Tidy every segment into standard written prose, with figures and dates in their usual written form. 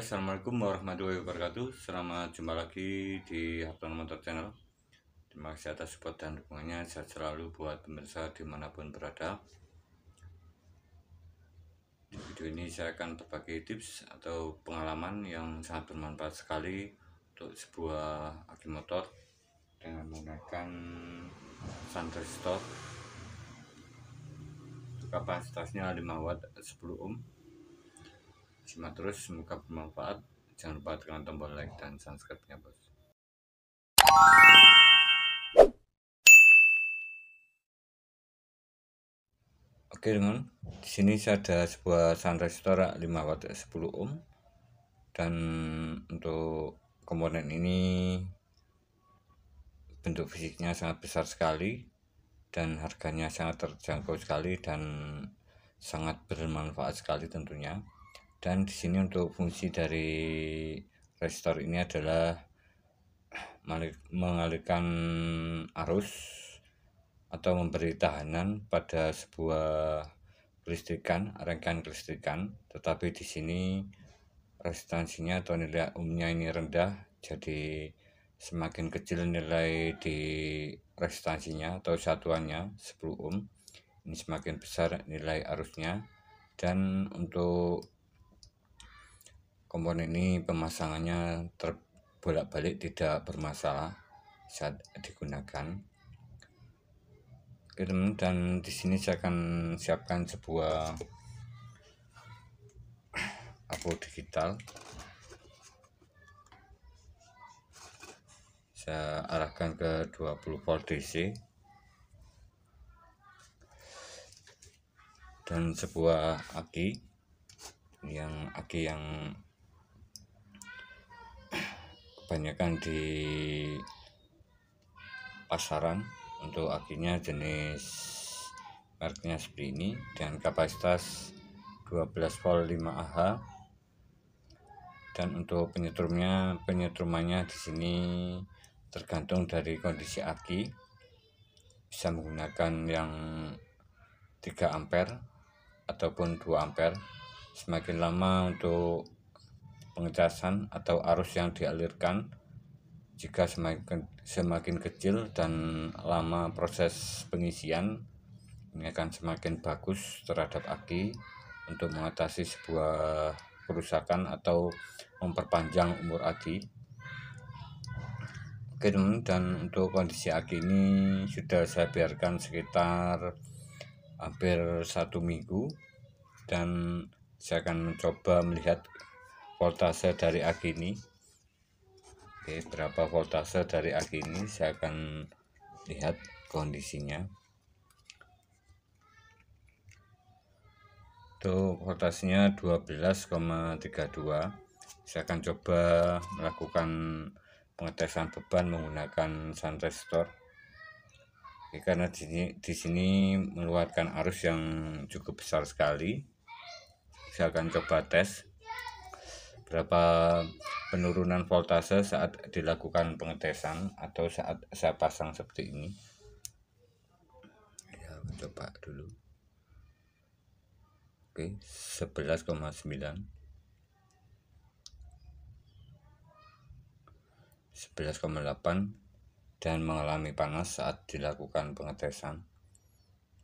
Assalamualaikum warahmatullahi wabarakatuh. Selamat jumpa lagi di Hartono Motor Channel. Terima kasih atas support dan dukungannya. Sehat selalu buat pemirsa dimanapun berada. Di video ini saya akan berbagi tips atau pengalaman yang sangat bermanfaat sekali untuk sebuah aki motor dengan menggunakan sun resistor. Kapasitasnya 5 watt 10 ohm. Simak terus, semoga bermanfaat. Jangan lupa tekan tombol like dan subscribe-nya, bos. Oke teman, di sini saya ada sebuah sun resistor 5 watt 10 ohm, dan untuk komponen ini bentuk fisiknya sangat besar sekali dan harganya sangat terjangkau sekali dan sangat bermanfaat sekali tentunya. Dan di sini untuk fungsi dari resistor ini adalah mengalirkan arus atau memberi tahanan pada sebuah rangkaian kelistrikan. Tetapi di sini resistansinya atau nilai ohmnya ini rendah, jadi semakin kecil nilai di resistansinya atau satuannya 10 ohm, ini semakin besar nilai arusnya. Dan untuk komponen ini pemasangannya terbolak-balik, tidak bermasalah saat digunakan. Oke teman, dan di sini saya akan siapkan sebuah abu digital. Saya arahkan ke 20 volt DC dan sebuah aki yang kebanyakan di pasaran. Untuk akinya jenis mereknya seperti ini dan kapasitas 12 volt 5Ah. Dan untuk penyetrumannya di sini tergantung dari kondisi aki, bisa menggunakan yang 3 ampere ataupun 2 ampere. Semakin lama untuk pengecasan atau arus yang dialirkan, jika semakin kecil dan lama proses pengisian, ini akan semakin bagus terhadap aki untuk mengatasi sebuah kerusakan atau memperpanjang umur aki. Oke teman, dan untuk kondisi aki ini sudah saya biarkan sekitar hampir 1 minggu, dan saya akan mencoba melihat voltase dari aki ini. Oke, berapa voltase dari aki ini saya akan lihat kondisinya. Untuk voltasenya 12,32. Saya akan coba melakukan pengetesan beban menggunakan sun resistor. Karena di sini mengeluarkan arus yang cukup besar sekali. Saya akan coba tes berapa penurunan voltase saat dilakukan pengetesan atau saat saya pasang seperti ini. Ya, coba dulu. Oke, 11,9, 11,8, dan mengalami panas saat dilakukan pengetesan.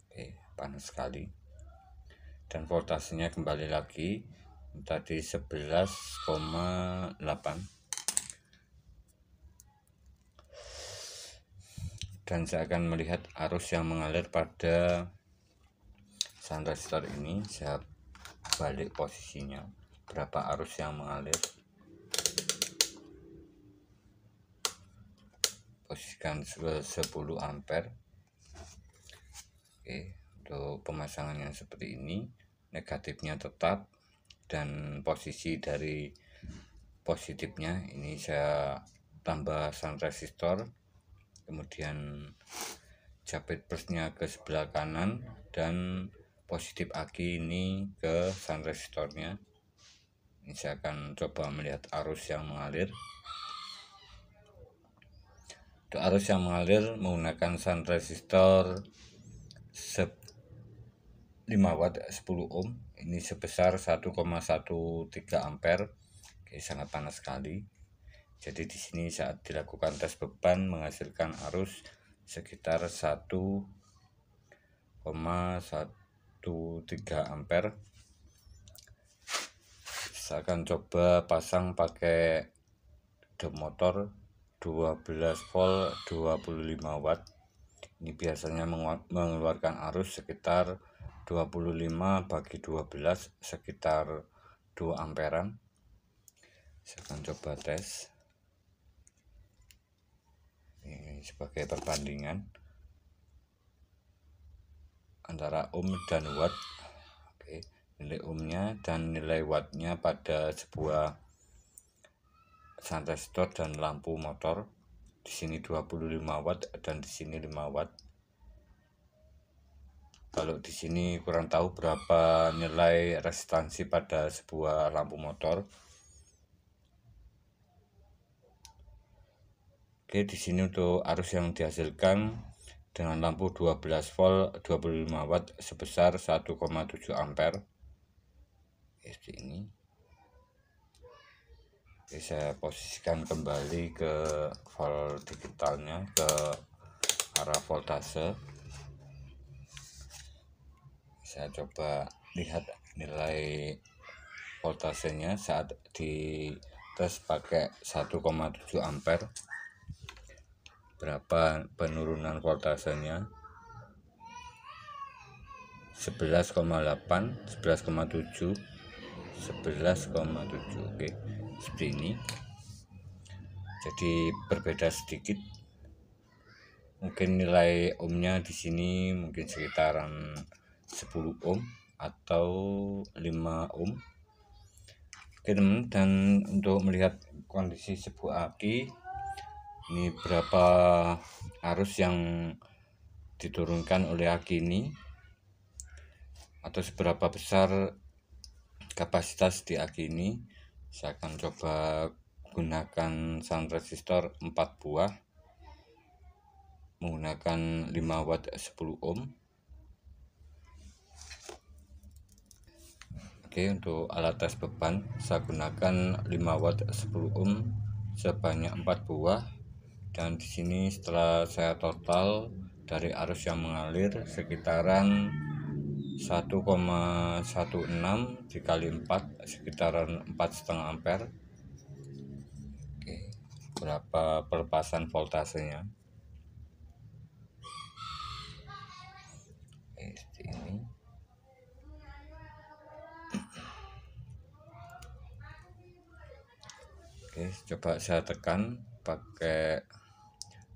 Oke, panas sekali. Dan voltasenya kembali lagi tadi 11,8. Dan saya akan melihat arus yang mengalir pada sun resistor ini. Saya balik posisinya, berapa arus yang mengalir. Posisikan 10 ampere. Oke, untuk pemasangannya seperti ini. Negatifnya tetap, dan posisi dari positifnya ini saya tambah sun resistor, kemudian jepit plusnya ke sebelah kanan, dan positif aki ini ke sun resistornya. Ini saya akan coba melihat arus yang mengalir. Untuk arus yang mengalir menggunakan sun resistor 5 watt 10 ohm, ini sebesar 1,13 ampere. sangat panas sekali. Jadi di sini saat dilakukan tes beban menghasilkan arus sekitar 1,13 ampere. Saya akan coba pasang pakai dop motor 12 volt 25 watt. Ini biasanya mengeluarkan arus sekitar 25 bagi 12 sekitar 2 amperan. Saya akan coba tes ini sebagai perbandingan antara ohm dan watt. Oke, nilai ohmnya dan nilai wattnya pada sebuah shunt resistor dan lampu motor. Di sini 25 watt dan di sini 5 watt. Kalau di sini kurang tahu berapa nilai resistansi pada sebuah lampu motor. Oke, di sini untuk arus yang dihasilkan dengan lampu 12 volt 25 watt sebesar 1,7 ampere. Seperti ini. Oke, saya posisikan kembali ke volt digitalnya ke arah voltase. Saya coba lihat nilai voltasenya saat di tes pakai 1,7 ampere. Berapa penurunan voltasenya? 11,8, 11,7, 11,7. Oke, seperti ini. Jadi berbeda sedikit. Mungkin nilai ohmnya di sini mungkin sekitaran 10 ohm atau 5 ohm. Oke teman, dan untuk melihat kondisi sebuah aki, ini berapa arus yang diturunkan oleh aki ini, atau seberapa besar kapasitas di aki ini. Saya akan coba gunakan shunt resistor 4 buah menggunakan 5 watt 10 ohm. Oke, untuk alat tes beban saya gunakan 5 watt 10 ohm sebanyak 4 buah. Dan di sini setelah saya total dari arus yang mengalir sekitaran 1,16 dikali 4 sekitaran 4,5 ampere. Oke, berapa pelepasan voltasenya? Oke, seperti ini. Oke, coba saya tekan pakai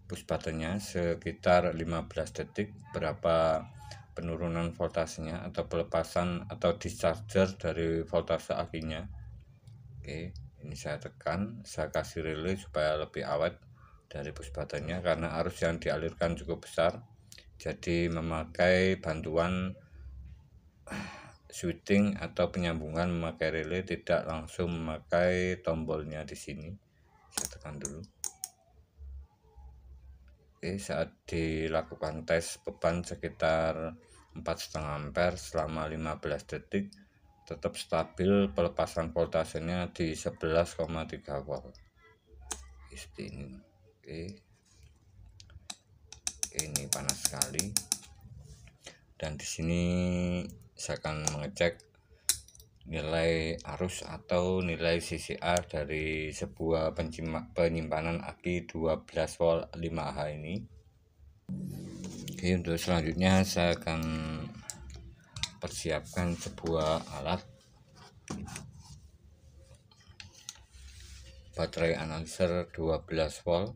push buttonnya sekitar 15 detik berapa penurunan voltasenya atau pelepasan atau discharger dari voltase akinya. Oke, ini saya tekan, saya kasih relay supaya lebih awet dari push buttonnya karena arus yang dialirkan cukup besar, jadi memakai bantuan switching atau penyambungan memakai relay, tidak langsung memakai tombolnya di sini. Saya tekan dulu. Oke, saat dilakukan tes beban sekitar 4,5 ampere selama 15 detik tetap stabil pelepasan voltasenya di 11,3 volt. Seperti ini. Oke. Ini panas sekali. Dan di sini saya akan mengecek nilai arus atau nilai CCA dari sebuah penyimpanan aki 12 volt 5H ini. Oke, untuk selanjutnya saya akan persiapkan sebuah alat baterai analyzer 12 volt.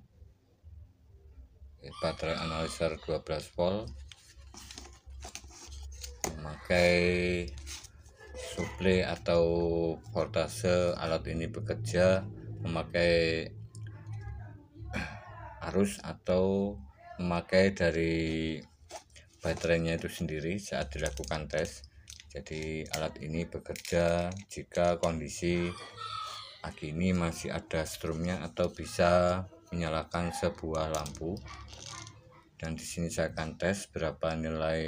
Baterai analyzer 12 volt memakai suplai atau voltase. Alat ini bekerja memakai arus atau memakai dari baterainya itu sendiri saat dilakukan tes. Jadi alat ini bekerja jika kondisi aki ini masih ada strumnya atau bisa menyalakan sebuah lampu. Dan di sini saya akan tes berapa nilai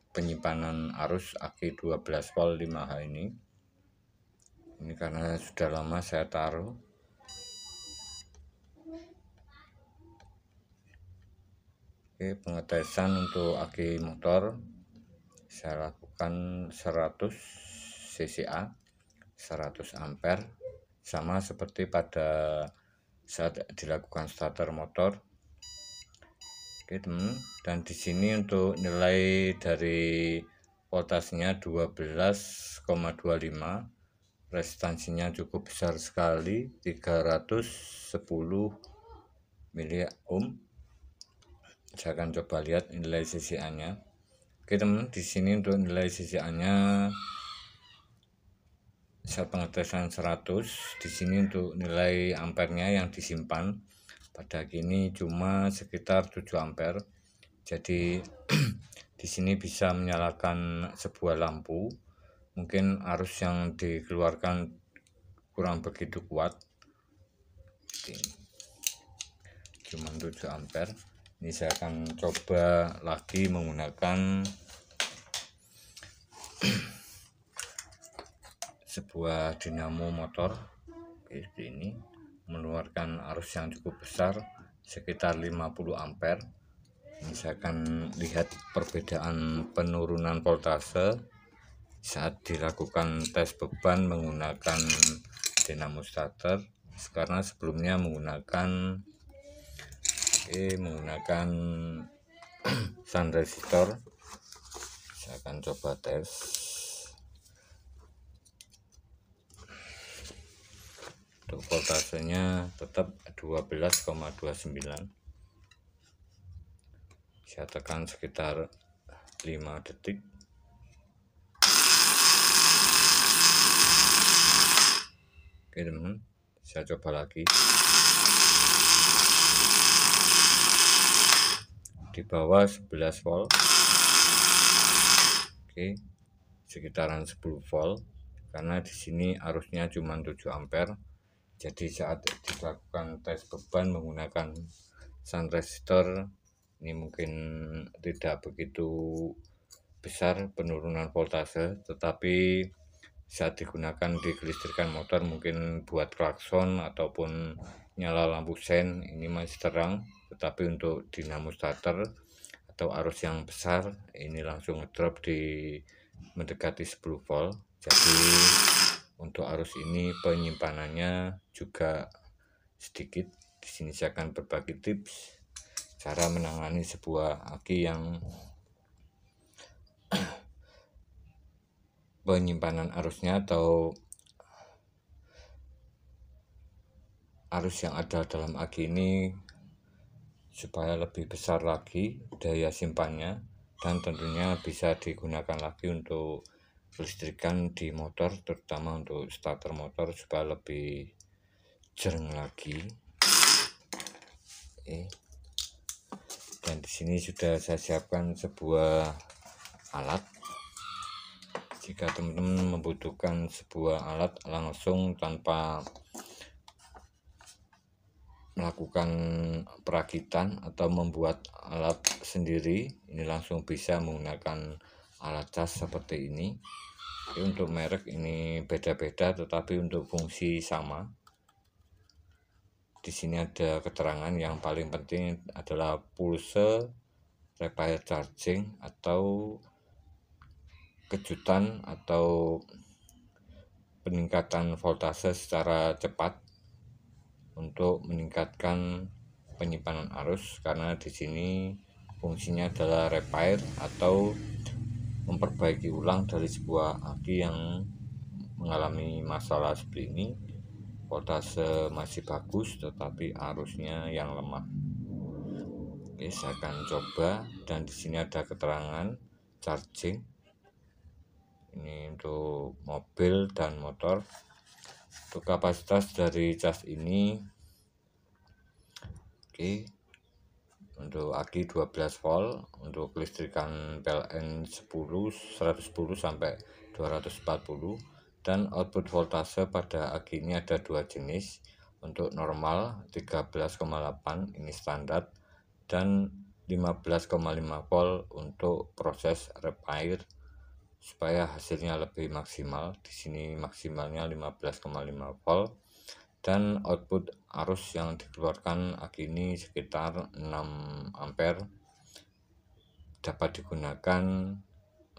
penyimpanan arus aki 12 volt 5H ini. Ini karena sudah lama saya taruh. Oke, pengetesan untuk aki motor saya lakukan 100 cca 100 ampere, sama seperti pada saat dilakukan starter motor. Oke teman, dan di sini untuk nilai dari voltasenya 12,25, resistansinya cukup besar sekali, 310 mili ohm. Saya akan coba lihat nilai CCA-nya. Oke teman, di sini untuk nilai CCA-nya saat pengetesan 100. Di sini untuk nilai ampernya yang disimpan pada kini cuma sekitar 7 ampere. Jadi di sini bisa menyalakan sebuah lampu. Mungkin arus yang dikeluarkan kurang begitu kuat. Cuma 7 ampere. Ini saya akan coba lagi menggunakan sebuah dinamo motor seperti ini, mengeluarkan arus yang cukup besar sekitar 50 ampere. Ini saya akan lihat perbedaan penurunan voltase saat dilakukan tes beban menggunakan dinamo starter, karena sebelumnya menggunakan shunt resistor. Saya akan coba tes. Untuk voltasenya tetap 12,29. Saya tekan sekitar 5 detik. Oke teman, saya coba lagi. Di bawah 11 volt. Oke, sekitaran 10 volt, karena di sini arusnya cuma 7 ampere. Jadi saat dilakukan tes beban menggunakan shunt resistor, ini mungkin tidak begitu besar penurunan voltase, tetapi saat digunakan di kelistrikan motor, mungkin buat klakson ataupun nyala lampu sen, ini masih terang. Tetapi untuk dinamo starter atau arus yang besar, ini langsung ngedrop di mendekati 10 volt. Jadi untuk arus ini penyimpanannya juga sedikit. Di sini saya akan berbagi tips cara menangani sebuah aki yang penyimpanan arusnya atau arus yang ada dalam aki ini supaya lebih besar lagi daya simpannya, dan tentunya bisa digunakan lagi untuk kelistrikan di motor, terutama untuk starter motor supaya lebih jereng lagi. Dan di sini sudah saya siapkan sebuah alat. Jika teman-teman membutuhkan sebuah alat langsung tanpa melakukan perakitan atau membuat alat sendiri, ini langsung bisa menggunakan alat cas seperti ini. Untuk merek ini beda-beda, tetapi untuk fungsi sama. Di sini ada keterangan yang paling penting adalah pulse repair charging atau kejutan atau peningkatan voltase secara cepat untuk meningkatkan penyimpanan arus, karena di sini fungsinya adalah repair atau memperbaiki ulang dari sebuah aki yang mengalami masalah seperti ini. Voltase masih bagus tetapi arusnya yang lemah. Oke, saya akan coba, dan di sini ada keterangan charging. Ini untuk mobil dan motor. Untuk kapasitas dari cas ini, oke, untuk aki 12 volt, untuk kelistrikan PLN 110 sampai 240, dan output voltase pada aki ini ada dua jenis. Untuk normal 13,8 ini standar, dan 15,5 volt untuk proses repair supaya hasilnya lebih maksimal. Di sini maksimalnya 15,5 volt dan output arus yang dikeluarkan aki ini sekitar 6 ampere. Dapat digunakan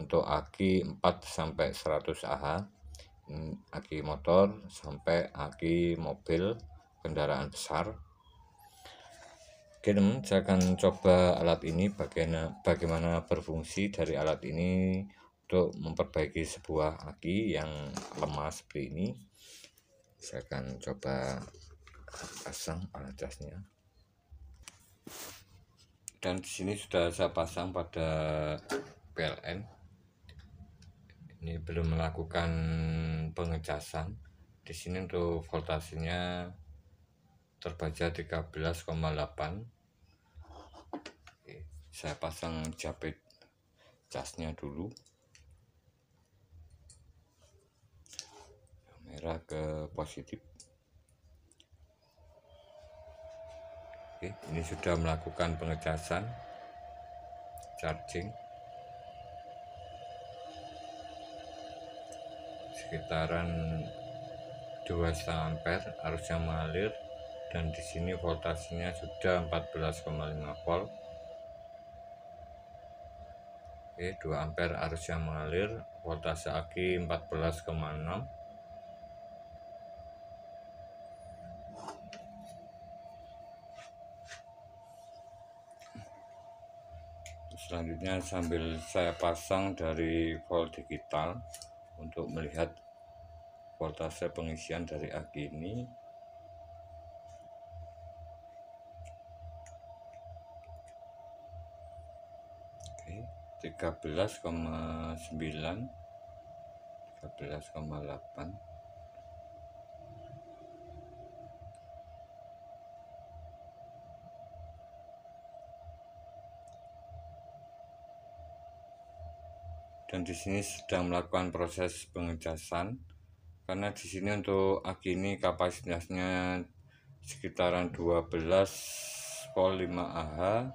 untuk aki 4 sampai 100 Ah, aki motor sampai aki mobil kendaraan besar. Oke teman, saya akan coba alat ini, bagaimana berfungsi dari alat ini untuk memperbaiki sebuah aki yang lemah seperti ini. Saya akan coba pasang alat casnya. Dan di sini sudah saya pasang pada PLN. Ini belum melakukan pengecasan. Di sini untuk voltasenya terbaca 13,8. Saya pasang jepit casnya dulu, merah ke positif. Oke, ini sudah melakukan pengecasan charging sekitaran 2,5 ampere arusnya mengalir, dan di sini voltasenya sudah 14,5 volt. Oke, 2 ampere arus yang mengalir, voltase aki 14,6. Selanjutnya sambil saya pasang dari volt digital untuk melihat voltase pengisian dari aki ini. Oke, 13,9, 13,8. Dan di sini sedang melakukan proses pengecasan, karena di sini untuk aki ini kapasitasnya sekitaran 12,5 Ah.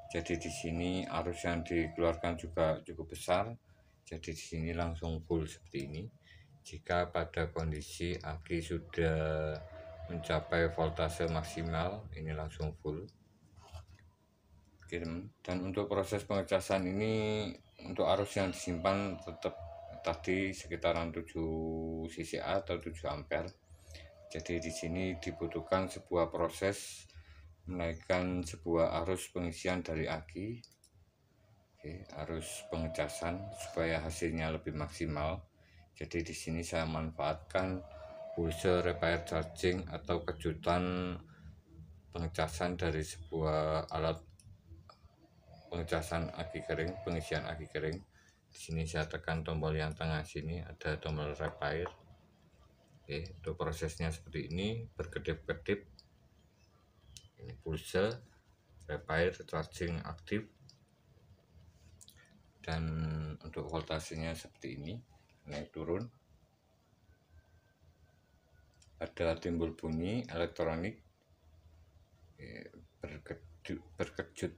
Jadi di sini arus yang dikeluarkan juga cukup besar. Jadi di sini langsung full seperti ini. Jika pada kondisi aki sudah mencapai voltase maksimal, ini langsung full. Dan untuk proses pengecasan ini, untuk arus yang disimpan tetap tadi sekitaran 7 CCA atau 7 ampere. Jadi di sini dibutuhkan sebuah proses menaikkan sebuah arus pengisian dari aki. Oke, arus pengecasan supaya hasilnya lebih maksimal. Jadi di sini saya manfaatkan pulse repair charging atau kejutan pengecasan dari sebuah alat pengecasan aki kering, pengisian aki kering. Di sini saya tekan tombol yang tengah sini, ada tombol repair. Oke, untuk prosesnya seperti ini, berkedip-kedip. Ini pulse repair charging aktif, dan untuk voltasenya seperti ini, naik turun. Ada timbul bunyi elektronik. Oke, berkejut.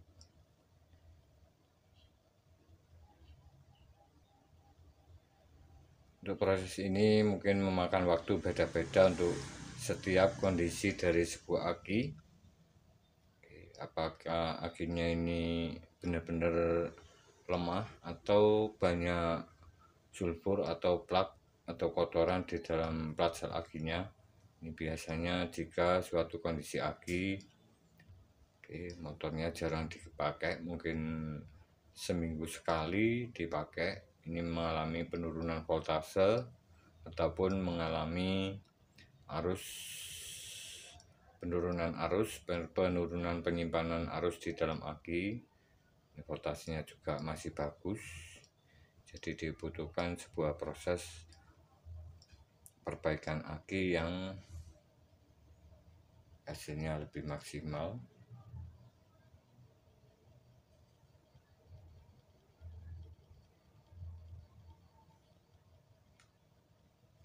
Untuk proses ini mungkin memakan waktu beda-beda untuk setiap kondisi dari sebuah aki. Apakah akinya ini benar-benar lemah atau banyak sulfur atau plak atau kotoran di dalam plat sel akinya. Ini biasanya jika suatu kondisi aki, motornya jarang dipakai, mungkin seminggu sekali dipakai, ini mengalami penurunan voltase ataupun mengalami penurunan penyimpanan arus di dalam aki. Ini voltasenya juga masih bagus, jadi dibutuhkan sebuah proses perbaikan aki yang hasilnya lebih maksimal.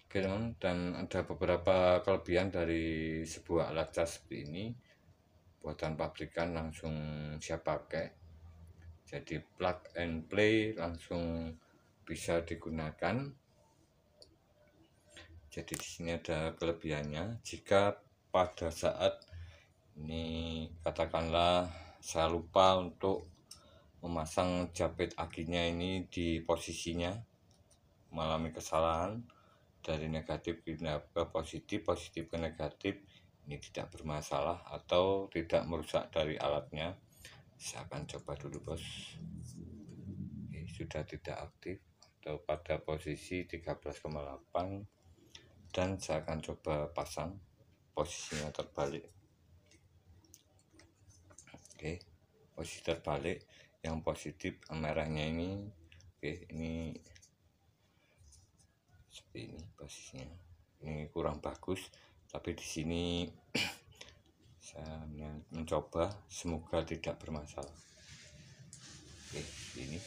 Oke teman, dan ada beberapa kelebihan dari sebuah alat cas seperti ini. Buatan pabrikan, langsung siap pakai. Jadi plug and play, langsung bisa digunakan. Jadi di sini ada kelebihannya. Jika pada saat ini katakanlah saya lupa untuk memasang jepit akinya ini di posisinya, mengalami kesalahan dari negatif ke positif, positif ke negatif, ini tidak bermasalah atau tidak merusak dari alatnya. Saya akan coba dulu, bos. Oke, sudah tidak aktif atau pada posisi 13,8, dan saya akan coba pasang posisinya terbalik. Oke, posisi terbalik, yang positif merahnya ini. Oke, ini seperti ini posisinya. Ini kurang bagus, tapi di sini saya mencoba, semoga tidak bermasalah. Oke, ini,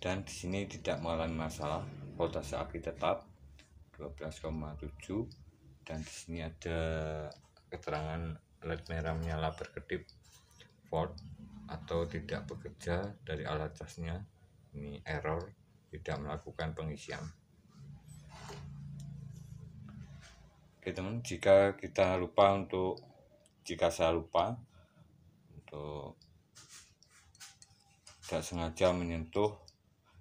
dan di sini tidak mengalami masalah. Voltase aki tetap 12,7, dan di sini ada keterangan LED merah menyala berkedip fault atau tidak bekerja dari alat casnya. Ini error, tidak melakukan pengisian. Oke teman, jika saya lupa untuk tidak sengaja menyentuh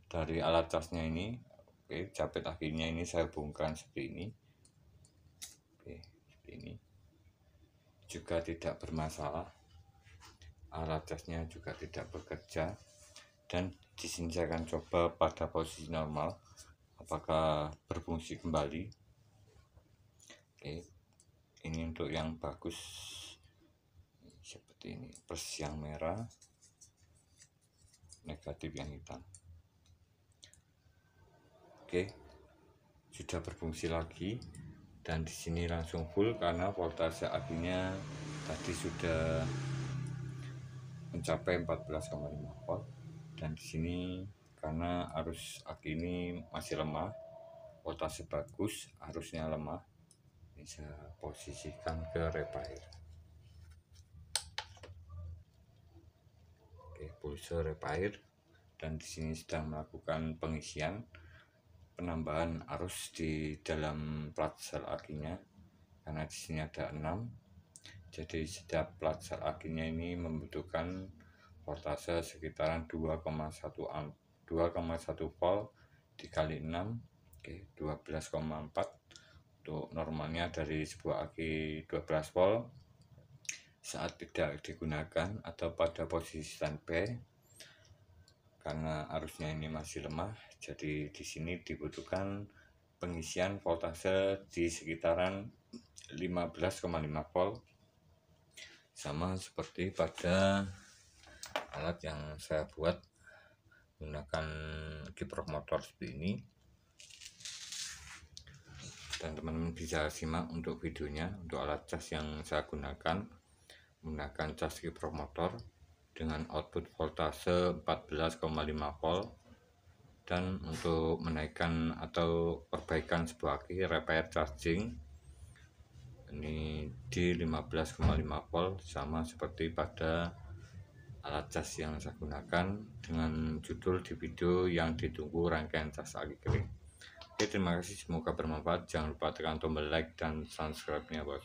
dari alat casnya ini, oke, jepit akinya ini saya hubungkan seperti ini. Oke, seperti ini juga tidak bermasalah, alat casnya juga tidak bekerja. Dan di sini saya akan coba pada posisi normal apakah berfungsi kembali. Oke, ini untuk yang bagus seperti ini, plus yang merah, negatif yang hitam. Oke, sudah berfungsi lagi, dan di sini langsung full karena voltase akinya tadi sudah mencapai 14,5 volt. Dan di sini karena arus aki ini masih lemah, voltase bagus, arusnya lemah. Ini saya posisikan ke repair. Oke, pulse repair, dan di sini sedang melakukan pengisian penambahan arus di dalam plat sel akinya, karena di sini ada 6. Jadi setiap plat sel akinya ini membutuhkan voltase sekitaran 2,1 volt dikali 6, oke, 12,4. Untuk normalnya dari sebuah aki 12 volt saat tidak digunakan atau pada posisi standby. Karena arusnya ini masih lemah, jadi di sini dibutuhkan pengisian voltase di sekitaran 15,5 volt, sama seperti pada alat yang saya buat menggunakan kiprok motor seperti ini. Dan teman-teman bisa simak untuk videonya untuk alat cas yang saya gunakan, menggunakan cas kiprok motor dengan output voltase 14,5 volt. Dan untuk menaikkan atau perbaikan sebuah aki repair charging ini di 15,5 volt, sama seperti pada alat cas yang saya gunakan dengan judul di video yang ditunggu rangkaian cas aki kering. Oke, terima kasih, semoga bermanfaat. Jangan lupa tekan tombol like dan subscribe nya, bos.